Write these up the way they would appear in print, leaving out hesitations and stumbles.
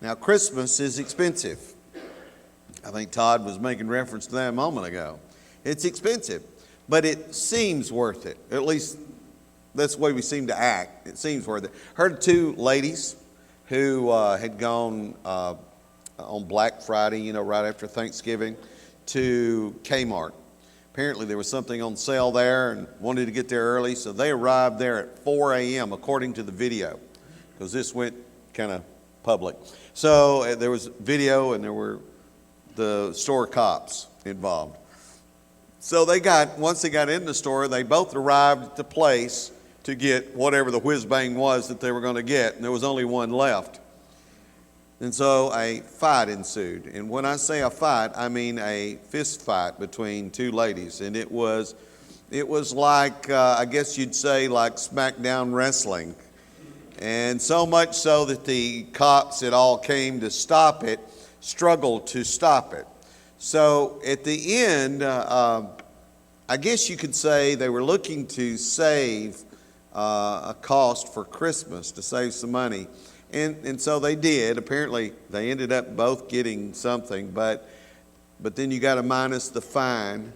Now, Christmas is expensive. I think Todd was making reference to that a moment ago. It's expensive, but it seems worth it. At least that's the way we seem to act. It seems worth it. Heard two ladies who had gone on Black Friday, right after Thanksgiving, to Kmart. Apparently there was something on sale there and wanted to get there early, so they arrived there at 4 a.m. according to the video, because this went kind of public. So there was video and there were the store cops involved. So once they got in the store, they both arrived at the place to get whatever the whiz-bang was that they were going to get, and there was only one left. And so a fight ensued. And when I say a fight, I mean a fist fight between two ladies. And it was like, I guess you'd say, like SmackDown wrestling. And so much so that the cops that all came to stop it struggled to stop it. So at the end, I guess you could say they were looking to save a cost for Christmas, to save some money. And so they did. Apparently, they ended up both getting something, but then you got to minus the fine.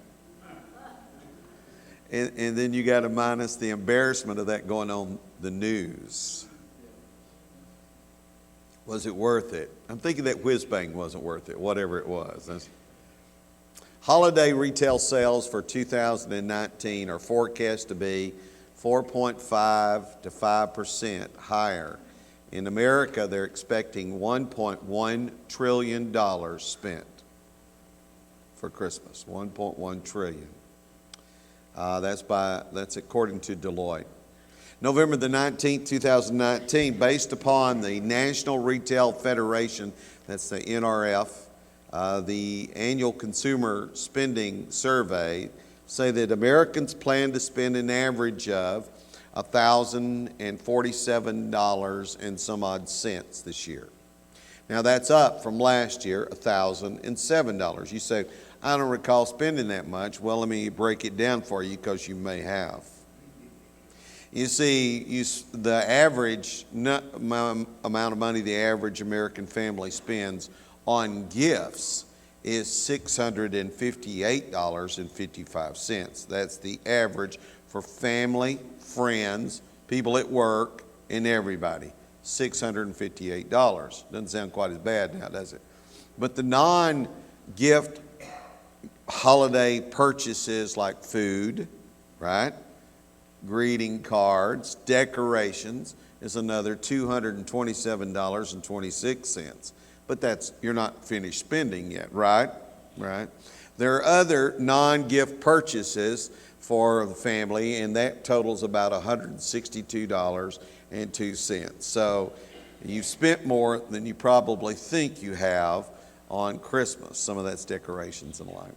And then you got to minus the embarrassment of that going on the news. Was it worth it? I'm thinking that whiz-bang wasn't worth it, whatever it was. Holiday retail sales for 2019 are forecast to be 4.5 to 5% higher. In America, they're expecting $1.1 trillion spent for Christmas. $1.1 trillion. That's according to Deloitte. November the 19th, 2019, based upon the National Retail Federation, that's the NRF, the annual consumer spending survey, say that Americans plan to spend an average of $1,047 and some odd cents this year. Now that's up from last year, $1,007. You say, I don't recall spending that much. Well, let me break it down for you, because you may have. You see, the average amount of money the average American family spends on gifts is $658.55. That's the average for family, friends, people at work, and everybody. $658. Doesn't sound quite as bad now, does it? But the non-gift holiday purchases like food, right? Greeting cards, decorations is another $227.26. But you're not finished spending yet, right? Right. There are other non-gift purchases for the family, and that totals about $162.02. So you've spent more than you probably think you have on Christmas. Some of that's decorations and the like.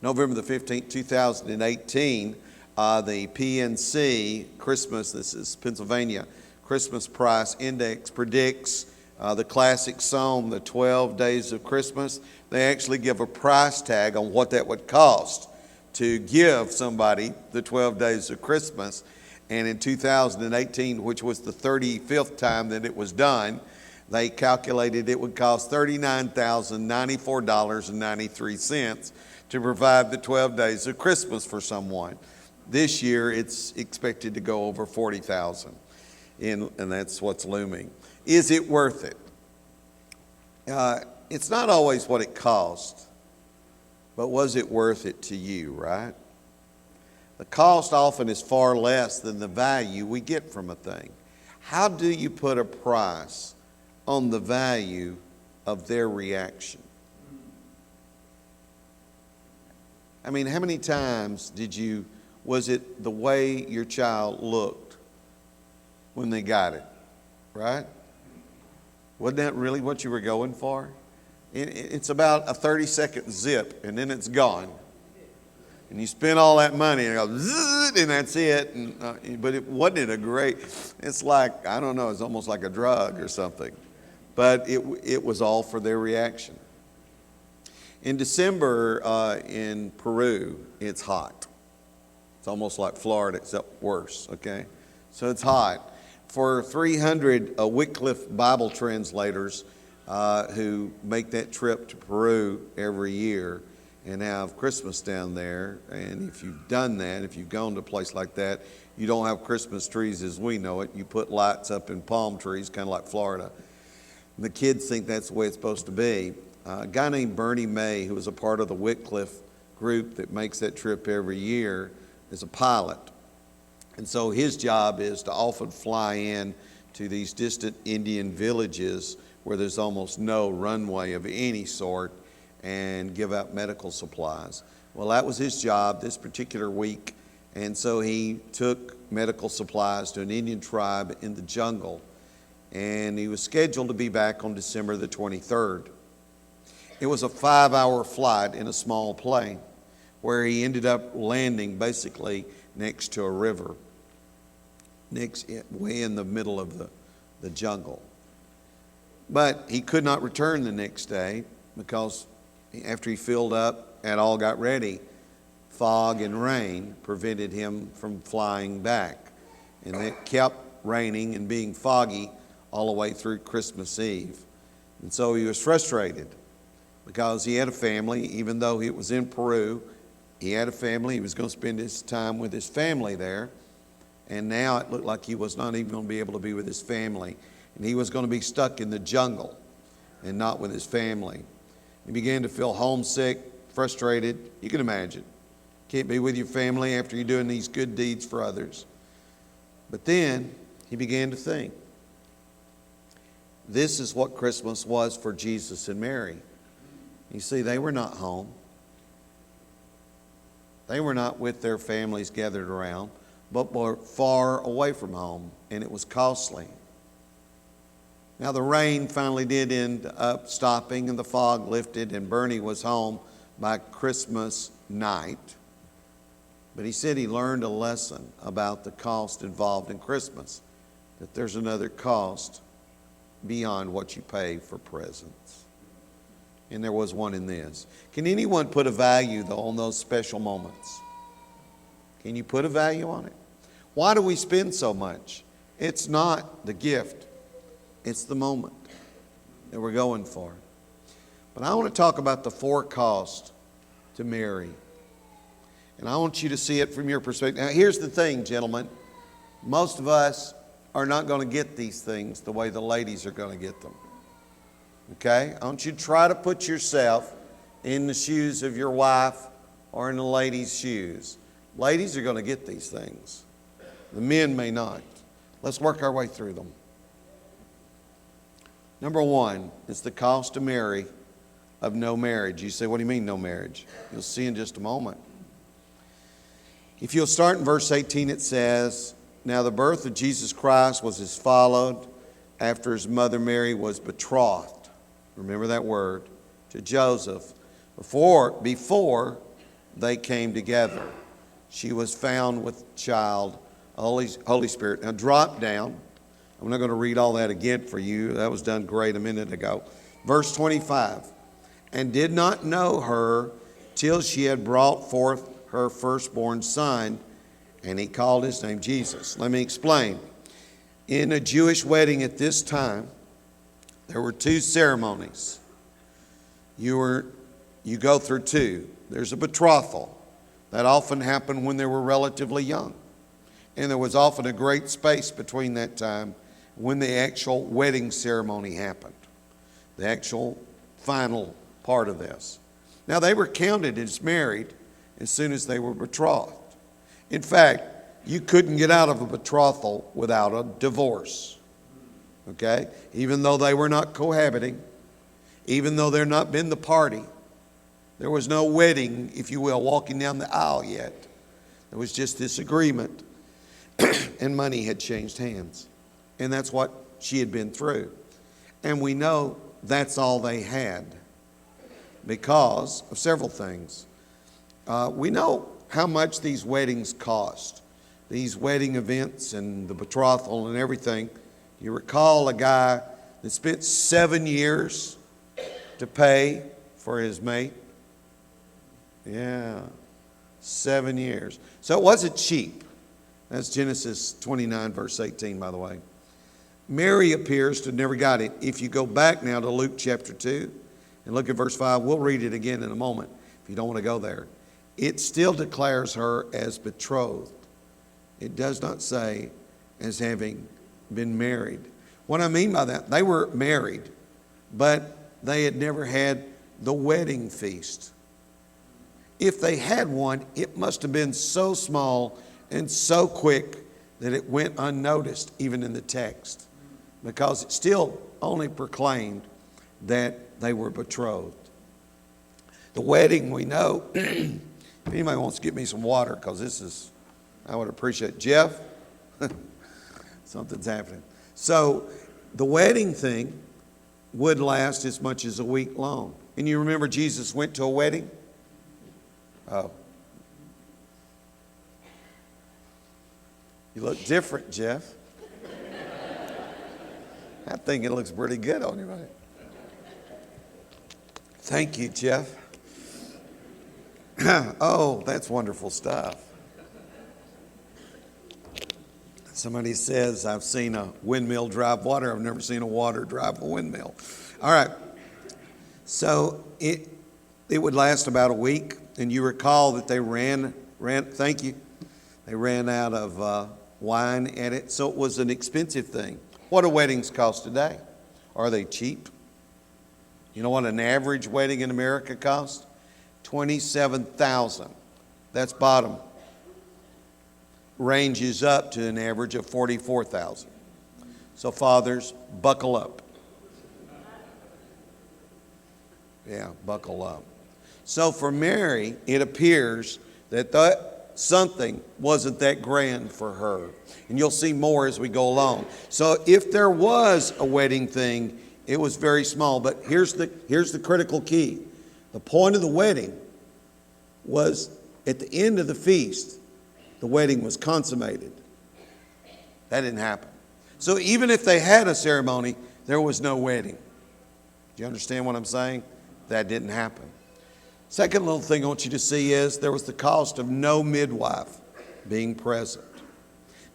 November the 15th, 2018, the PNC Christmas, this is Pennsylvania, Christmas Price Index predicts the classic song, The 12 Days of Christmas. They actually give a price tag on what that would cost to give somebody the 12 Days of Christmas. And in 2018, which was the 35th time that it was done, they calculated it would cost $39,094.93 to provide the 12 Days of Christmas for someone. This year, it's expected to go over $40,000, and that's what's looming. Is it worth it? It's not always what it costs, but was it worth it to you, right? The cost often is far less than the value we get from a thing. How do you put a price on the value of their reaction? I mean, how many times was it the way your child looked when they got it, right? Wasn't that really what you were going for? It's about a 30-second zip, and then it's gone. And you spend all that money, and it goes, zzz, and that's it. But wasn't a great, it's like, I don't know, it's almost like a drug or something. But it was all for their reaction. In December in Peru, it's hot. It's almost like Florida, except worse, okay? So it's hot. For 300 Wycliffe Bible translators, who make that trip to Peru every year and have Christmas down there. And if you've done that, if you've gone to a place like that, you don't have Christmas trees as we know it. You put lights up in palm trees, kind of like Florida. And the kids think that's the way it's supposed to be. A guy named Bernie May, who was a part of the Wycliffe group that makes that trip every year, is a pilot. And so his job is to often fly in to these distant Indian villages where there's almost no runway of any sort and give out medical supplies. Well, that was his job this particular week. And so he took medical supplies to an Indian tribe in the jungle. And he was scheduled to be back on December the 23rd. It was a 5-hour flight in a small plane where he ended up landing basically next to a river, way in the middle of the jungle. But he could not return the next day because after he filled up and all got ready, fog and rain prevented him from flying back. And it kept raining and being foggy all the way through Christmas Eve. And so he was frustrated because he had a family. Even though it was in Peru, he had a family. He was going to spend his time with his family there. And now it looked like he was not even going to be able to be with his family. And he was going to be stuck in the jungle and not with his family. He began to feel homesick, frustrated. You can imagine. Can't be with your family after you're doing these good deeds for others. But then he began to think. This is what Christmas was for Jesus and Mary. You see, they were not home. They were not with their families gathered around, but were far away from home, and it was costly. Now the rain finally did end up stopping and the fog lifted and Bernie was home by Christmas night. But he said he learned a lesson about the cost involved in Christmas, that there's another cost beyond what you pay for presents. And there was one in this. Can anyone put a value, though, on those special moments? Can you put a value on it? Why do we spend so much? It's not the gift. It's the moment that we're going for. But I want to talk about the 4 costs to Mary. And I want you to see it from your perspective. Now, here's the thing, gentlemen. Most of us are not going to get these things the way the ladies are going to get them. Okay? I want you to try to put yourself in the shoes of your wife or in the lady's shoes. Ladies are going to get these things. The men may not. Let's work our way through them. Number 1 is the cost to Mary of no marriage. You say, what do you mean no marriage? You'll see in just a moment. If you'll start in verse 18, it says, now the birth of Jesus Christ was as followed after his mother Mary was betrothed. Remember that word, to Joseph. Before they came together, she was found with child, Holy Spirit. Now drop down. I'm not going to read all that again for you. That was done great a minute ago. Verse 25. And did not know her till she had brought forth her firstborn son, and he called his name Jesus. Let me explain. In a Jewish wedding at this time, there were 2 ceremonies. You go through 2. There's a betrothal. That often happened when they were relatively young. And there was often a great space between that time when the actual wedding ceremony happened. The actual final part of this. Now they were counted as married as soon as they were betrothed. In fact, you couldn't get out of a betrothal without a divorce. Okay? Even though they were not cohabiting, even though there had not been the party, there was no wedding, if you will, walking down the aisle yet. There was just this agreement, and money had changed hands. And that's what she had been through. And we know that's all they had because of several things. We know how much these weddings cost. These wedding events and the betrothal and everything. You recall a guy that spent 7 years to pay for his mate? Yeah, 7 years. So it wasn't cheap. That's Genesis 29, verse 18, by the way. Mary appears to have never got it. If you go back now to Luke chapter 2 and look at verse 5, we'll read it again in a moment if you don't want to go there. It still declares her as betrothed. It does not say as having been married. What I mean by that, they were married, but they had never had the wedding feast. If they had one, it must have been so small and so quick that it went unnoticed even in the text, because it still only proclaimed that they were betrothed. The wedding, we know. If anybody wants to get me some water, because I would appreciate it. Jeff, something's happening. So the wedding thing would last as much as a week long. And you remember Jesus went to a wedding? Oh. You look different, Jeff. I think it looks pretty good on you, right? Thank you, Jeff. Oh, that's wonderful stuff. Somebody says, I've seen a windmill drive water. I've never seen a water drive a windmill. All right. So it would last about a week. And you recall that they ran, thank you. They ran out of wine at it. So it was an expensive thing. What do weddings cost today? Are they cheap? You know what an average wedding in America costs? $27,000. That's bottom. Ranges up to an average of $44,000. So fathers, buckle up. Yeah, buckle up. So for Mary, it appears that something wasn't that grand for her. And you'll see more as we go along. So if there was a wedding thing, it was very small. But here's the critical key. The point of the wedding was at the end of the feast, the wedding was consummated. That didn't happen. So even if they had a ceremony, there was no wedding. Do you understand what I'm saying? That didn't happen. Second little thing I want you to see is there was the cost of no midwife being present.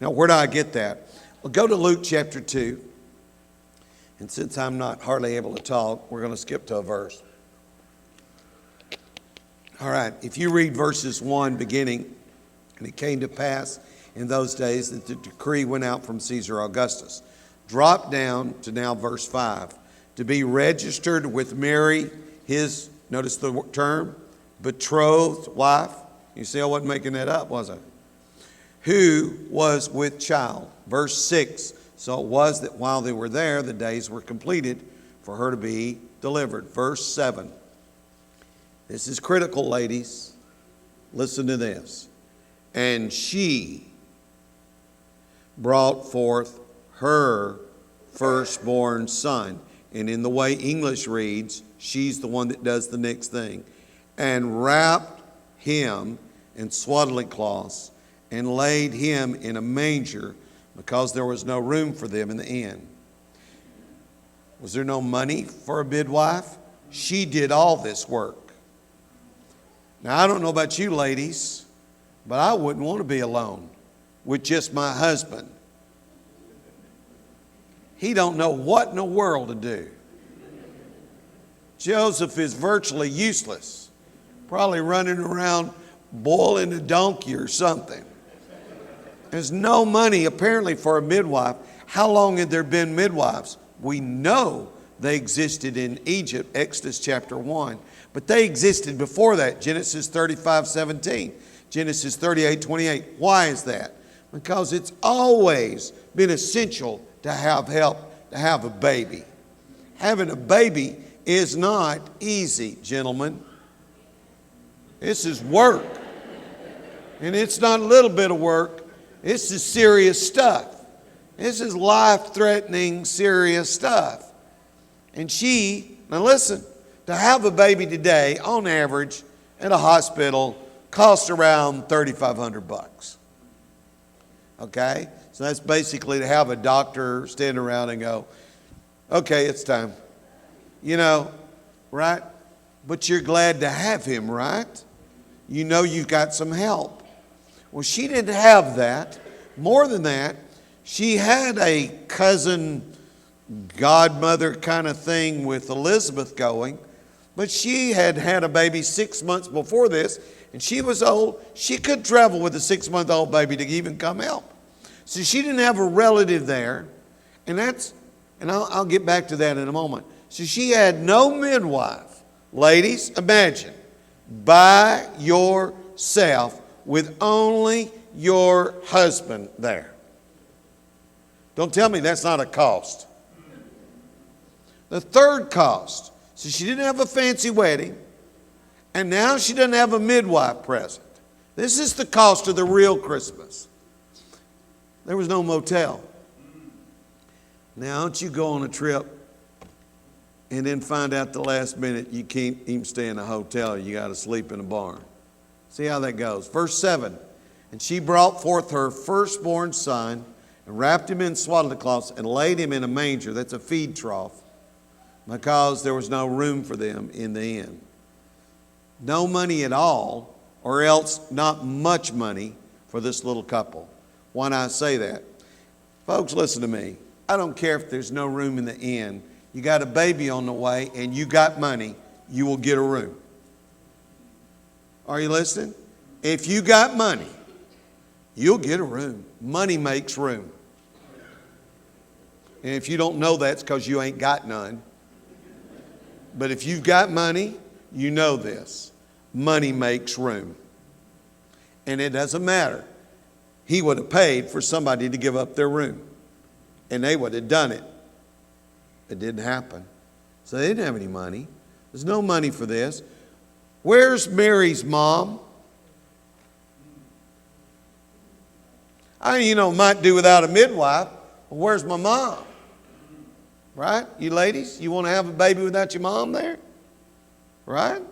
Now, where do I get that? Well, go to Luke chapter 2. And since I'm not hardly able to talk, we're going to skip to a verse. All right, if you read verses 1 beginning, and it came to pass in those days that the decree went out from Caesar Augustus. Drop down to now verse 5. To be registered with Mary, his, notice the term, betrothed wife. You see, I wasn't making that up, was I? Who was with child. Verse 6. So it was that while they were there, the days were completed for her to be delivered. Verse 7. This is critical, ladies. Listen to this. And she brought forth her firstborn son. And in the way English reads, she's the one that does the next thing. And wrapped him in swaddling cloths and laid him in a manger because there was no room for them in the inn. Was there no money for a midwife? She did all this work. Now, I don't know about you ladies, but I wouldn't want to be alone with just my husband. He don't know what in the world to do. Joseph is virtually useless. Probably running around boiling a donkey or something. There's no money apparently for a midwife. How long had there been midwives? We know they existed in Egypt, Exodus chapter 1. But they existed before that, Genesis 35:17, Genesis 38:28. Why is that? Because it's always been essential to have help, to have a baby. Having a baby is not easy, gentlemen. This is work. And it's not a little bit of work. This is serious stuff. This is life-threatening, serious stuff. And now listen, to have a baby today, on average, at a hospital, costs around $3,500. Okay? So that's basically to have a doctor stand around and go, okay, it's time. You know, right? But you're glad to have him, right? You know you've got some help. Well, she didn't have that. More than that, She had a cousin, godmother kind of thing with Elizabeth going, but she had had a baby 6 months before this, and she was old. She could travel with a 6-month-old baby to even come help. So she didn't have a relative there, and I'll get back to that in a moment. So she had no midwife. Ladies, imagine, by yourself with only your husband there. Don't tell me that's not a cost. The third cost, so she didn't have a fancy wedding, and now she doesn't have a midwife present. This is the cost of the real Christmas. There was no motel. Now, don't you go on a trip and then find out the last minute you can't even stay in a hotel, you got to sleep in a barn. See how that goes. Verse 7, and she brought forth her firstborn son and wrapped him in swaddling cloths and laid him in a manger. That's a feed trough, because there was no room for them in the inn. No money at all, or else not much money for this little couple. Why do I say that? Folks, listen to me. I don't care if there's no room in the inn. You got a baby on the way and you got money, you will get a room. Are you listening? If you got money, you'll get a room. Money makes room. And if you don't know that, it's because you ain't got none. But if you've got money, you know this. Money makes room. And it doesn't matter. He would have paid for somebody to give up their room. And they would have done it. It didn't happen. So they didn't have any money. There's no money for this. Where's Mary's mom? Might do without a midwife. Well, where's my mom? Right? You ladies, you want to have a baby without your mom there? Right?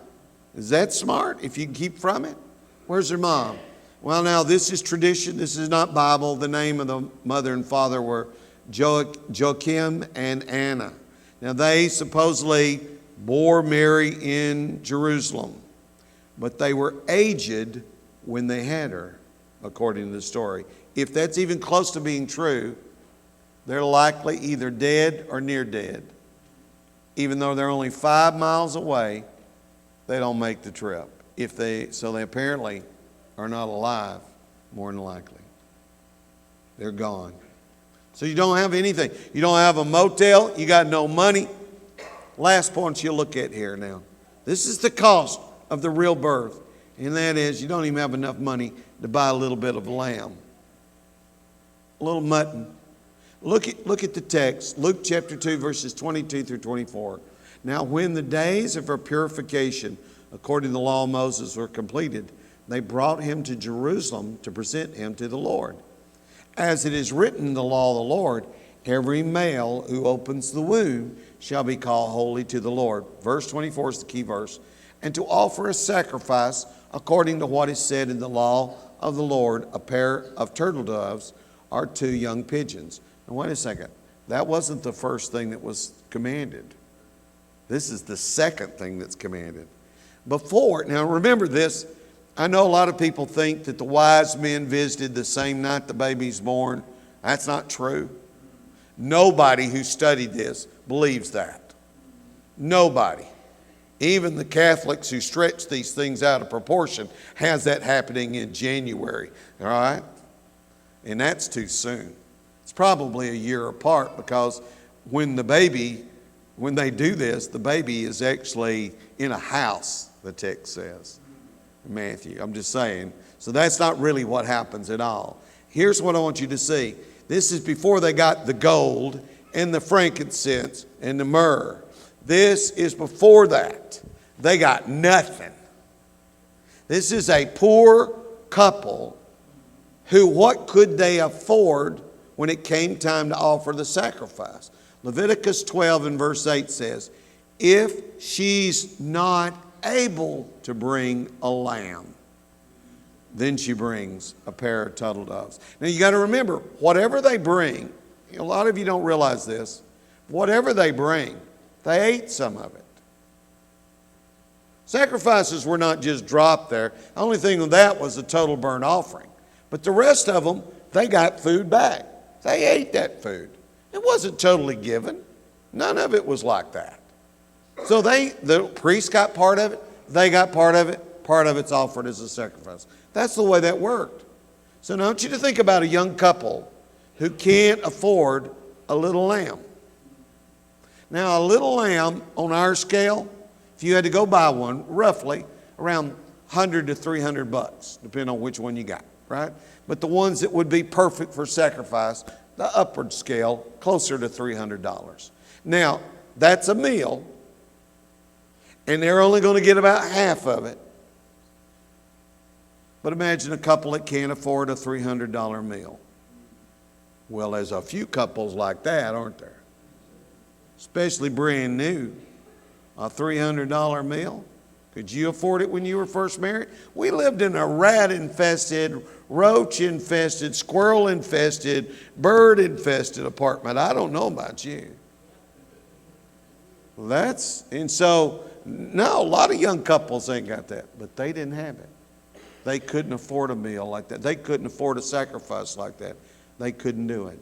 Is that smart if you can keep from it? Where's her mom? Well, now, this is tradition. This is not Bible. The name of the mother and father were Joachim and Anna. Now, they supposedly bore Mary in Jerusalem, but they were aged when they had her, according to the story. If that's even close to being true, they're likely either dead or near dead. Even though they're only 5 miles away, they don't make the trip. So they apparently are not alive, more than likely. They're gone. So you don't have anything. You don't have a motel. You got no money. Last point you'll look at here now. This is the cost of the real birth. And that is, you don't even have enough money to buy a little bit of lamb. A little mutton. Look at the text. Luke chapter 2, verses 22 through 24. Now, when the days of her purification, according to the law of Moses, were completed, they brought him to Jerusalem to present him to the Lord. As it is written in the law of the Lord, every male who opens the womb shall be called holy to the Lord. Verse 24 is the key verse. And to offer a sacrifice according to what is said in the law of the Lord, a pair of turtle doves or 2 young pigeons. Now, wait a second. That wasn't the first thing that was commanded. This is the second thing that's commanded. Now remember this. I know a lot of people think that the wise men visited the same night the baby's born. That's not true. Nobody who studied this believes that. Nobody. Even the Catholics who stretch these things out of proportion has that happening in January. All right? And that's too soon. It's probably a year apart, because when they do this, the baby is actually in a house, the text says. Matthew, I'm just saying. So that's not really what happens at all. Here's what I want you to see. This is before they got the gold and the frankincense and the myrrh. This is before that. They got nothing. This is a poor couple who, what could they afford when it came time to offer the sacrifice? Leviticus 12 and verse 8 says, if she's not able to bring a lamb, then she brings a pair of turtle doves. Now you got to remember, whatever they bring, a lot of you don't realize this, whatever they bring, they ate some of it. Sacrifices were not just dropped there. The only thing of that was a total burnt offering. But the rest of them, they got food back. They ate that food. It wasn't totally given. None of it was like that. So the priest got part of it, they got part of it's offered as a sacrifice. That's the way that worked. So now I want you to think about a young couple who can't afford a little lamb. Now a little lamb on our scale, if you had to go buy one, roughly around $100 to $300, depending on which one you got, right? But the ones that would be perfect for sacrifice, the upward scale, closer to $300. Now, that's a meal, and they're only going to get about half of it. But imagine a couple that can't afford a $300 meal. Well, there's a few couples like that, aren't there? Especially brand new. A $300 meal. Could you afford it when you were first married? We lived in a rat-infested, roach-infested, squirrel-infested, bird-infested apartment. I don't know about you. And so, no, a lot of young couples ain't got that, but they didn't have it. They couldn't afford a meal like that. They couldn't afford a sacrifice like that. They couldn't do it.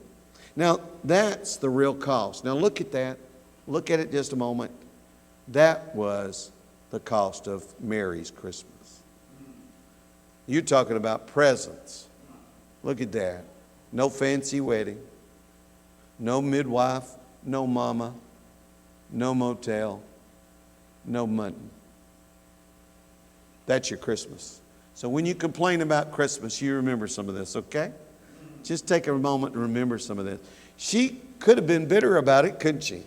Now, that's the real cost. Now, look at that. Look at it just a moment. That was the cost of Mary's Christmas. You're talking about presents. Look at that. No fancy wedding. No midwife. No mama. No motel. No mutton. That's your Christmas. So when you complain about Christmas, you remember some of this, okay? Just take a moment and remember some of this. She could have been bitter about it, couldn't she?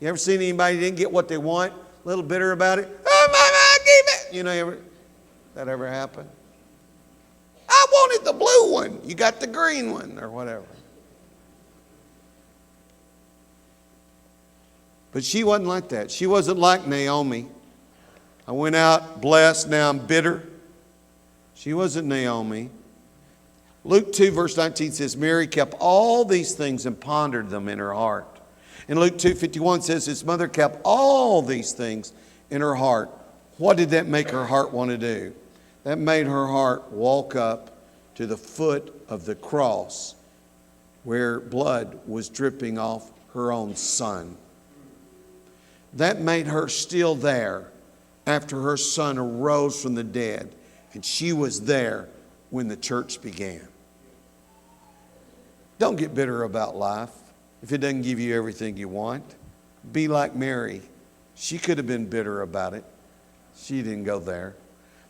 You ever seen anybody didn't get what they want? A little bitter about it? Oh, Mama, give it! You know, that ever happen? I wanted the blue one. You got the green one or whatever. But she wasn't like that. She wasn't like Naomi. I went out blessed, now I'm bitter. She wasn't Naomi. Luke 2 verse 19 says, Mary kept all these things and pondered them in her heart. And Luke 2:51 says his mother kept all these things in her heart. What did that make her heart want to do? That made her heart walk up to the foot of the cross where blood was dripping off her own son. That made her still there after her son arose from the dead. And she was there when the church began. Don't get bitter about life if it doesn't give you everything you want. Be like Mary. She could have been bitter about it. She didn't go there.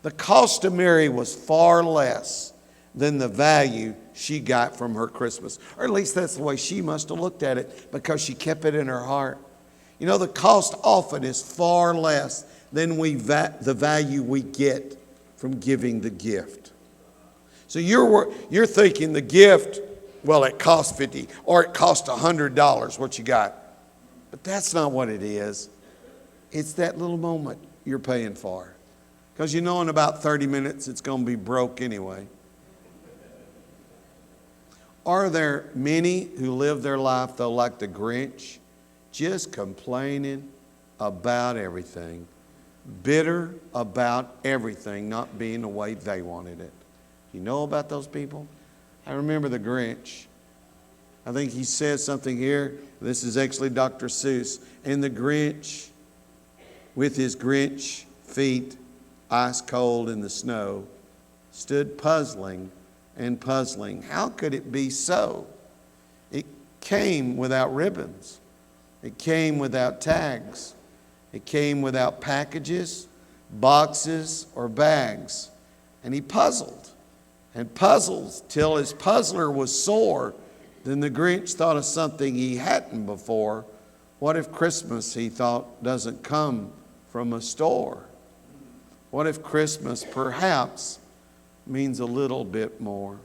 The cost of Mary was far less than the value she got from her Christmas. Or at least that's the way she must have looked at it, because she kept it in her heart. You know, the cost often is far less than the value we get from giving the gift. So you're thinking the gift, well, it cost $50 or it cost $100, what you got. But that's not what it is. It's that little moment you're paying for. Because you know in about 30 minutes it's going to be broke anyway. Are there many who live their life, though, like the Grinch, just complaining about everything, bitter about everything not being the way they wanted it? You know about those people? I remember the Grinch. I think he says something here. This is actually Dr. Seuss. And the Grinch, with his Grinch feet ice cold in the snow, stood puzzling and puzzling. How could it be so? It came without ribbons. It came without tags. It came without packages, boxes, or bags. And he puzzled and puzzled till his puzzler was sore. Then the Grinch thought of something he hadn't before. What if Christmas, he thought, doesn't come from a store? What if Christmas perhaps means a little bit more?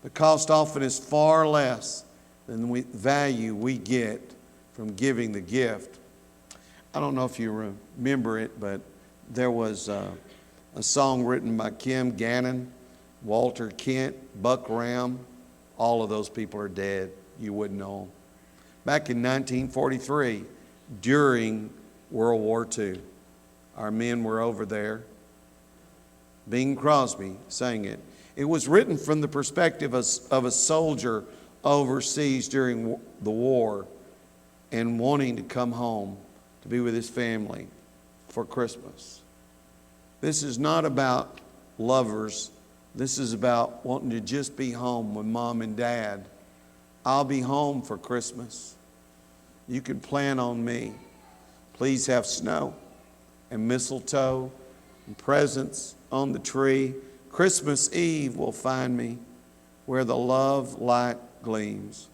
The cost often is far less than the value we get from giving the gift. I don't know if you remember it, but there was a song written by Kim Gannon, Walter Kent, Buck Ram. All of those people are dead. You wouldn't know them. Back in 1943, during World War II, our men were over there. Bing Crosby sang it. It was written from the perspective of a soldier overseas during the war and wanting to come home to be with his family for Christmas. This is not about lovers. This is about wanting to just be home with mom and dad. I'll be home for Christmas. You can plan on me. Please have snow and mistletoe and presents on the tree. Christmas Eve will find me where the love light gleams.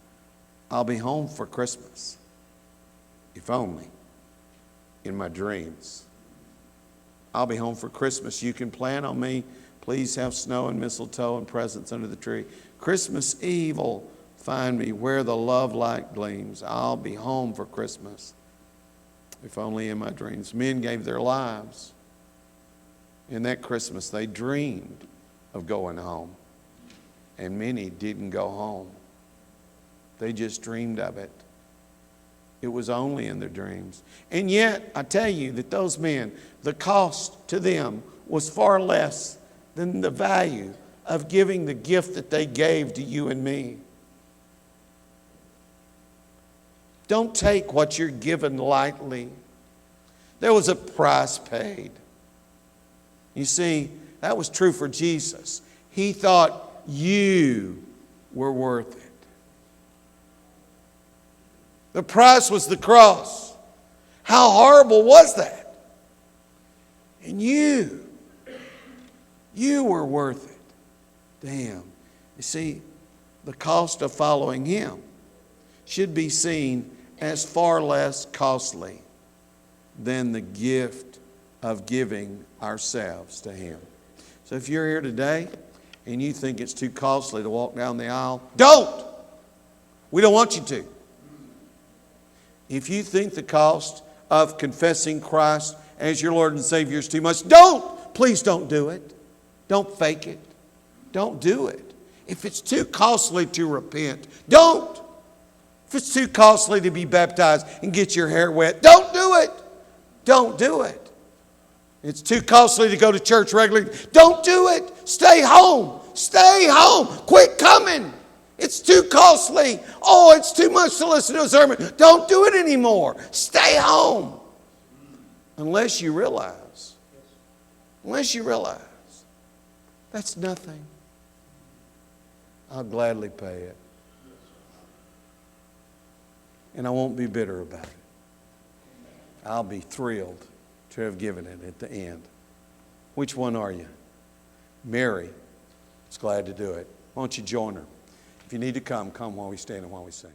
I'll be home for Christmas, if only in my dreams. I'll be home for Christmas. You can plan on me. Please have snow and mistletoe and presents under the tree. Christmas Eve will find me where the love light gleams. I'll be home for Christmas, if only in my dreams. Men gave their lives. In that Christmas, they dreamed of going home. And many didn't go home. They just dreamed of it. It was only in their dreams. And yet, I tell you that those men, the cost to them was far less than the value of giving the gift that they gave to you and me. Don't take what you're given lightly. There was a price paid. You see, that was true for Jesus. He thought you were worth it. The price was the cross. How horrible was that? And you were worth it to Him. You see, the cost of following Him should be seen as far less costly than the gift of giving ourselves to Him. So if you're here today and you think it's too costly to walk down the aisle, don't! We don't want you to. If you think the cost of confessing Christ as your Lord and Savior is too much, don't! Please don't do it. Don't fake it. Don't do it. If it's too costly to repent, don't! If it's too costly to be baptized and get your hair wet, don't do it. Don't do it. It's too costly to go to church regularly. Don't do it. Stay home. Stay home. Quit coming. It's too costly. Oh, it's too much to listen to a sermon. Don't do it anymore. Stay home. Unless you realize that's nothing. I'll gladly pay it. And I won't be bitter about it. I'll be thrilled to have given it at the end. Which one are you? Mary is glad to do it. Why don't you join her? If you need to come, come while we stand and while we sing.